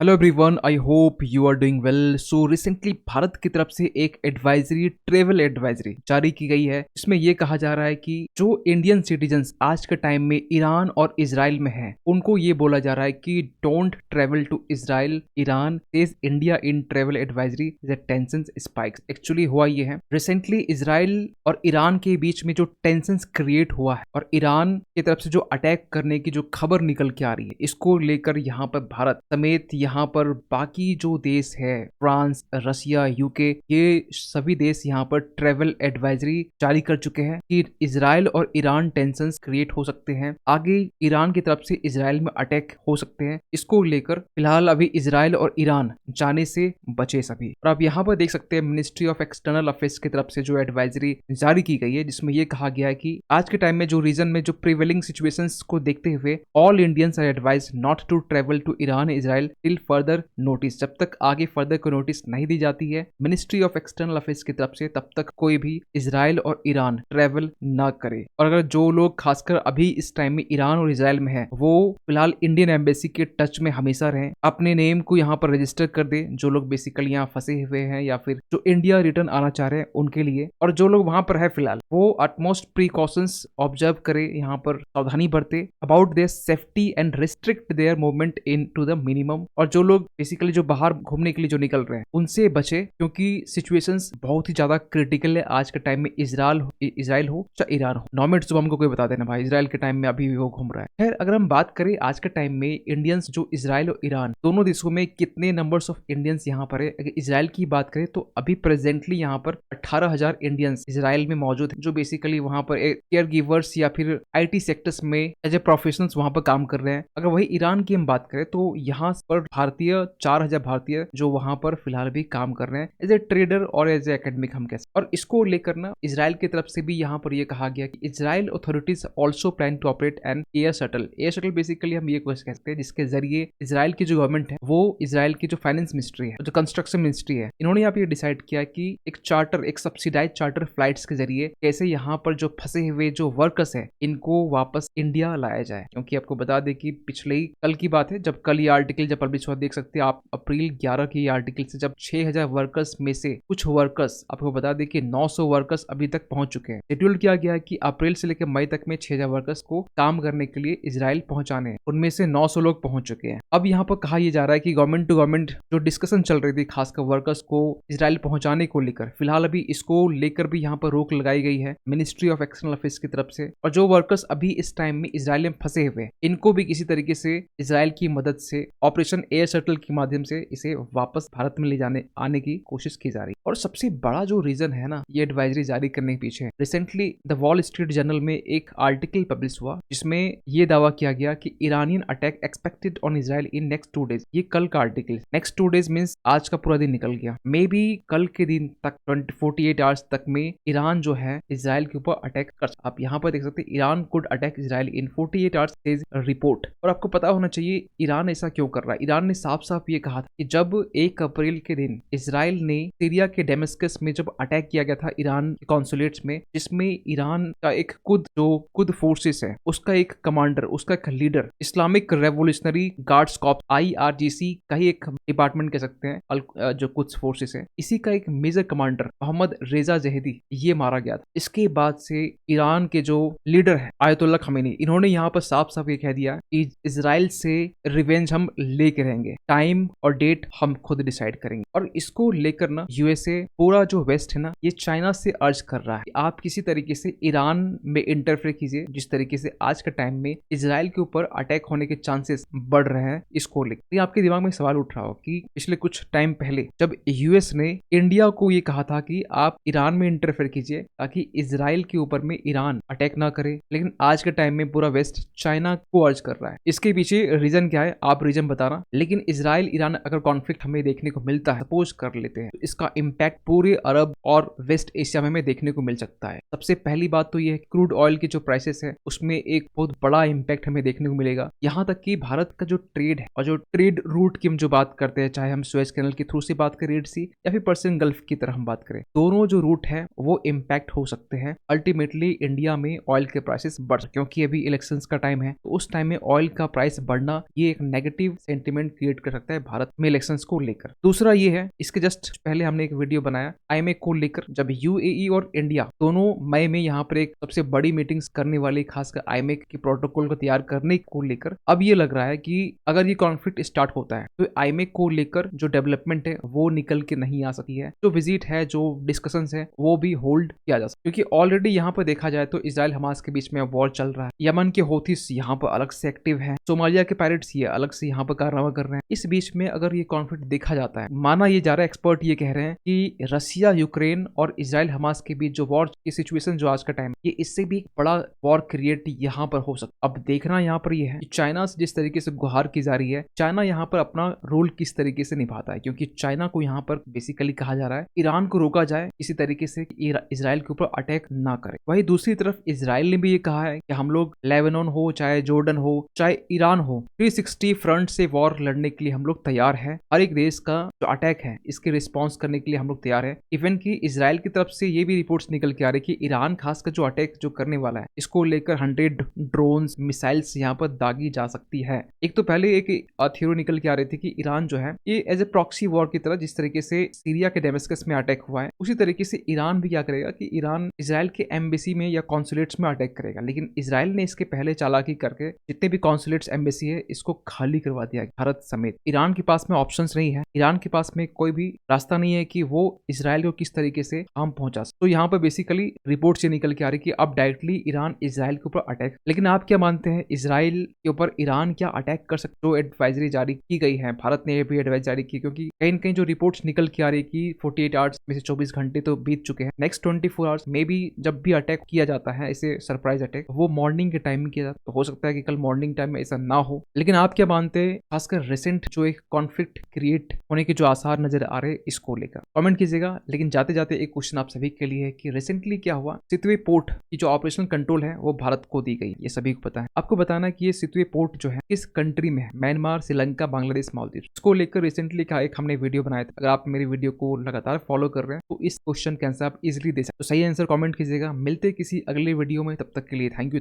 Hello everyone, I hope you are doing well. So recently Bharat की तरफ से एक एडवाइजरी, ट्रेवल एडवाइजरी जारी की गई है। इसमें यह कहा जा रहा है कि जो इंडियन सिटीजन्स आज के टाइम में ईरान और इजराइल में हैं, उनको ये बोला जा रहा है कि don't travel to Israel. Iran says India in travel advisory that tensions spikes. Actually हुआ ये है, रिसेंटली इजराइल और ईरान के बीच में जो टेंशंस क्रिएट हुआ है और ईरान की तरफ से जो अटैक करने की जो खबर निकल के आ रही है, इसको लेकर यहाँ पर भारत समेत यहाँ पर बाकी जो देश है, फ्रांस, रशिया, यूके, ये सभी देश यहाँ पर ट्रेवल एडवाइजरी जारी कर चुके हैं कि इजराइल और ईरान टेंशंस क्रिएट हो सकते हैं, आगे ईरान की तरफ से इजराइल में अटैक हो सकते हैं। इसको लेकर फिलहाल अभी इजराइल और ईरान जाने से बचे सभी। और आप यहाँ पर देख सकते हैं मिनिस्ट्री ऑफ एक्सटर्नल अफेयर्स की तरफ से जो एडवाइजरी जारी की गई है, जिसमें यह कहा गया है कि आज के टाइम में जो रीजन में जो प्रिवेलिंग सिचुएशंस को देखते हुए all Indians are advise not to travel to Iran Israel till further notice. जब तक आगे फर्दर को नोटिस नहीं दी जाती है मिनिस्ट्री ऑफ एक्सटर्नल अफेयर्स की तरफ से, तब तक कोई भी इजराइल और ईरान ट्रेवल ना करे। और अगर जो लोग खासकर अभी इस टाइम में ईरान और इजराइल में हैं, वो फिलहाल इंडियन एम्बेसी के टच में हमेशा रहें, अपने नेम को यहाँ पर रजिस्टर कर दे। जो लोग बेसिकली यहाँ फंसे हुए हैं या फिर जो इंडिया रिटर्न आना चाह रहे हैं उनके लिए, और जो लोग वहां पर है फिलहाल, वो अटमोस्ट प्रिकॉशंस ऑब्जर्व करे, यहाँ पर सावधानी बरते about their safety and restrict their movement in to the minimum. और जो लोग बेसिकली जो बाहर घूमने के लिए जो निकल रहे हैं उनसे बचे, क्योंकि सिचुएशंस बहुत ही ज्यादा क्रिटिकल है आज के टाइम में। इजराइल हो या ईरान हो। 9 मिनट सुबह हमको कोई बता देना भाई, इजराइल के टाइम में अभी भी वो घूम रहा है। खैर, अगर हम बात करें आज के टाइम में इंडियंस जो इजराइल और ईरान दोनों देशों में कितने नंबर्स ऑफ इंडियंस यहाँ पर है, अगर इजराइल की बात करें तो अभी प्रेजेंटली यहाँ पर 18,000 इंडियंस इजराइल में मौजूद है, जो बेसिकली वहां पर केयर गिवर्स या फिर IT सेक्टर्स में एज ए प्रोफेशनल्स वहां पर काम कर रहे हैं। अगर वही ईरान की हम बात करें तो यहाँ पर 4,000 भारतीय जो वहां पर फिलहाल भी काम कर रहे हैं एज ए ट्रेडर और एज ए एकेडमिक हम कह सकते हैं। और इसको लेकर ना इजराइल की तरफ से भी यहाँ पर यह कहा गया कि Israel authorities also plan to operate an air shuttle. Air shuttle basically हम ये कह सकते हैं जिसके जरिए इजराइल की जो गवर्नमेंट है, वो इजराइल की जो फाइनेंस मिनिस्ट्री है, जो कंस्ट्रक्शन मिनिस्ट्री है, इन्होंने यहाँ पे डिसाइड किया कि एक सब्सिडाइज चार्टर फ्लाइट्स के जरिए कैसे यहाँ पर जो फंसे हुए जो वर्कर्स है इनको वापस इंडिया लाया जाए। क्योंकि आपको बता दें कि पिछले ही कल की बात है, जब कल ये आर्टिकल जब पब्लिश हुआ, देख सकते हैं आप अप्रैल 11 की आर्टिकल से, जब 6,000 वर्कर्स में से कुछ वर्कर्स, आपको बता दें कि 900 वर्कर्स अभी तक पहुंच चुके हैं। शेड्यूल किया गया है कि अप्रैल से लेकर मई तक में 6,000 वर्कर्स को काम करने के लिए इजराइल पहुंचाने हैं। उनमें से 900 लोग पहुंच चुके हैं। अब यहाँ पर कहा यह जा रहा है कि गवर्नमेंट टू गवर्नमेंट जो डिस्कशन चल रही थी खासकर वर्कर्स को इजराइल पहुंचाने को लेकर, फिलहाल अभी इसको लेकर भी यहाँ पर रोक लगाई गई है मिनिस्ट्री ऑफ एक्सटर्नल अफेयर्स की तरफ से। और जो वर्कर्स अभी इस टाइम में इजराइल में फंसे हुए हैं, इनको भी किसी तरीके से इजराइल की मदद से ऑपरेशन एयर शटल के माध्यम से इसे वापस भारत में ले जाने आने की कोशिश की जा रही है। और सबसे बड़ा जो रीजन है ना ये एडवाइजरी जारी करने के पीछे, recently the wall street journal में एक आर्टिकल पब्लिश हुआ जिसमें यह दावा किया गया कि Iranian attack expected on Israel in next 2 days. ये कल का आर्टिकल, नेक्स्ट 2 डेज मींस आज का पूरा दिन निकल गया, मे बी कल के दिन तक 48 आवर्स तक में ईरान जो है इजराइल के ऊपर अटैक कर। आप यहाँ पर देख सकते हैं, Iran could attack Israel in 48 hours says report. और आपको पता होना चाहिए ईरान ऐसा क्यों कर रहा है। ईरान ने साफ साफ ये कहा था कि जब 1 अप्रैल के दिन इजराइल ने सीरिया के डेमस्कस में जब अटैक किया गया था ईरान के कॉन्सुलेट्स में, जिसमें ईरान का एक खुद फोर्सेस है, उसका एक कमांडर, उसका एक leader, Islamic revolutionary guards corps IRGC का ही एक डिपार्टमेंट कह सकते हैं, जो कुछ फोर्सेस है, इसी का एक मेजर कमांडर मोहम्मद रेजा जहेदी ये मारा गया था। इसके बाद से ईरान के जो लीडर है आयतुल्लाह खमीनी, इन्होंने यहाँ पर साफ साफ ये कह दिया कि इजराइल से रिवेंज हम लेके रहेंगे, टाइम और डेट हम खुद डिसाइड करेंगे। और इसको लेकर ना USA, पूरा जो वेस्ट है ना, ये चाइना से अर्ज कर रहा है कि आप किसी तरीके से ईरान में इंटरफेयर कीजिए, जिस तरीके से आज के टाइम में इजराइल के ऊपर अटैक होने के चांसेस बढ़ रहे हैं। इसको लेकर आपके दिमाग में सवाल उठ रहा हो कि पिछले कुछ टाइम पहले जब US ने इंडिया को ये कहा था कि आप ईरान में इंटरफेयर कीजिए ताकि इजराइल के ऊपर में ईरान अटैक ना करे, लेकिन आज के टाइम में पूरा वेस्ट चाइना को अर्ज कर रहा है। इसके पीछे रीजन क्या है, आप रीजन बताना। लेकिन इजराइल ईरान अगर कॉन्फ्लिक्ट हमें देखने को मिलता है, सपोज कर लेते हैं, तो इसका इम्पैक्ट पूरे अरब और वेस्ट एशिया में हमें देखने को मिल सकता है। सबसे पहली बात तो यह है क्रूड ऑयल की जो प्राइसेस है उसमें एक बहुत बड़ा इम्पैक्ट हमें देखने को मिलेगा। यहाँ तक कि भारत का जो ट्रेड है और जो ट्रेड रूट की हम जो बात करते हैं, चाहे हम सुएज कैनल के थ्रू से बात करें, रेड सी, या फिर पर्सियन गल्फ की तरह हम बात करें, दोनों जो रूट है वो इम्पैक्ट हो सकते हैं। अल्टीमेटली इंडिया में ऑयल के प्राइसेस बढ़, क्योंकि अभी इलेक्शंस का टाइम है, तो उस टाइम में ऑयल का प्राइस बढ़ना ये एक नेगेटिव सेंटिमेंट डेवलपमेंट क्रिएट कर सकता है भारत में इलेक्शंस को लेकर। दूसरा ये है, इसके जस्ट पहले हमने एक वीडियो बनाया IMEC को लेकर, जब UAE और इंडिया दोनों मई में यहाँ पर एक सबसे बड़ी मीटिंग्स करने वाली, खासकर IMEC के प्रोटोकॉल को तैयार करने को लेकर। अब ये लग रहा है कि अगर ये कॉन्फ्लिक्ट स्टार्ट होता है तो IMEC को लेकर जो डेवलपमेंट है वो निकल के नहीं आ सकती है, जो विजिट है, जो डिस्कशंस है वो भी होल्ड किया जा सकता है, क्योंकि ऑलरेडी यहाँ पर देखा जाए तो इजराइल हमास के बीच में वॉर चल रहा है। यमन के हौथीस यहाँ पर अलग से एक्टिव है, सोमालिया के पायरेट्स ये अलग से यहाँ पर कार्रवाई कर रहे हैं। इस बीच में अगर ये कॉन्फ्लिक्ट देखा जाता है, माना ये जा रहा है, एक्सपर्ट ये कह रहे हैं कि रसिया यूक्रेन और इजराइल हमास के बीच जो वॉर की सिचुएशन जो आज का टाइम, ये इससे भी बड़ा वॉर क्रिएट यहाँ पर हो सकता। अब देखना यहाँ पर ये है कि चाइना से जिस तरीके से गुहार की जा रही है, चाइना यहाँ पर अपना रोल किस तरीके से निभाता है, क्योंकि चाइना को यहाँ पर बेसिकली कहा जा रहा है ईरान को रोका जाए इसी तरीके से इजराइल के ऊपर अटैक ना करे। वही दूसरी तरफ इजराइल ने भी ये कहा है कि हम लोग लेबनान हो, चाहे जॉर्डन हो, चाहे ईरान हो, 360 फ्रंट से वॉर लड़ने के लिए हम लोग तैयार है। हर एक देश का जो अटैक है इसके रिस्पॉन्स करने के लिए हम लोग तैयार है। इवन की इजराइल की तरफ से ये भी रिपोर्ट्स निकल के आ रही कि ईरान खासकर जो अटैक जो करने वाला है, इसको लेकर 100 ड्रोन्स मिसाइल्स यहाँ पर दागी जा सकती है। एक तो पहले एक थ्योरी निकल के आ रही थी कि ईरान जो है ये एज ए प्रॉक्सी वॉर की तरह, जिस तरीके से सीरिया के डेमस्कस में अटैक हुआ है, उसी तरीके से ईरान भी क्या करेगा कि ईरान इजराइल के एम्बेसी में या कॉन्सुलेट्स में अटैक करेगा। लेकिन इजराइल ने इसके पहले चालाकी करके जितने भी कॉन्सुलेट्स एम्बेसी है इसको खाली करवा दिया, भारत समेत। ईरान के पास में ऑप्शंस नहीं है, ईरान के पास में कोई भी रास्ता नहीं है कि वो इजराइल को किस तरीके से हार्म पहुंचा। तो यहाँ पर बेसिकली रिपोर्ट से निकल के आ रही कि अब डायरेक्टली ईरान इजराइल के ऊपर अटैक। लेकिन आप क्या मानते हैं, इजराइल के ऊपर ईरान क्या अटैक कर सकते? जो एडवाइजरी जारी की गई है, भारत ने भी एडवाइजरी जारी की, क्योंकि कहीं न कहीं जो रिपोर्ट्स निकल के आ रही कि 48 आवर्स में से 24 घंटे तो बीत चुके हैं, नेक्स्ट 24 आवर्स में भी जब भी अटैक किया जाता है, ऐसे सरप्राइज अटैक, वो मॉर्निंग के टाइम में किया जाता है। तो हो सकता है कि कल मॉर्निंग टाइम में ऐसा ना हो। लेकिन आप क्या मानते हैं, खासकर रिसेंट जो एक कॉन्फ्लिक्ट क्रिएट होने के जो आसार नजर आ रहे हैं इसको लेकर, कमेंट कीजिएगा। लेकिन जाते जाते एक क्वेश्चन आप सभी के लिए है कि रिसेंटली क्या हुआ, सितवे पोर्ट की जो ऑपरेशनल कंट्रोल है वो भारत को दी गई, ये सभी को पता है। आपको बताना है कि ये सितवे पोर्ट जो है किस कंट्री में है, म्यांमार, श्रीलंका, बांग्लादेश, मालदीव। इसको लेकर रिसेंटली का एक हमने वीडियो बनाया था। अगर आप मेरी वीडियो को लगातार फॉलो कर रहे हैं तो इस क्वेश्चन के आंसर आप इजिली दे सकते। तो सही आंसर कमेंट कीजिएगा। मिलते किसी अगले वीडियो में, तब तक के लिए थैंक यू।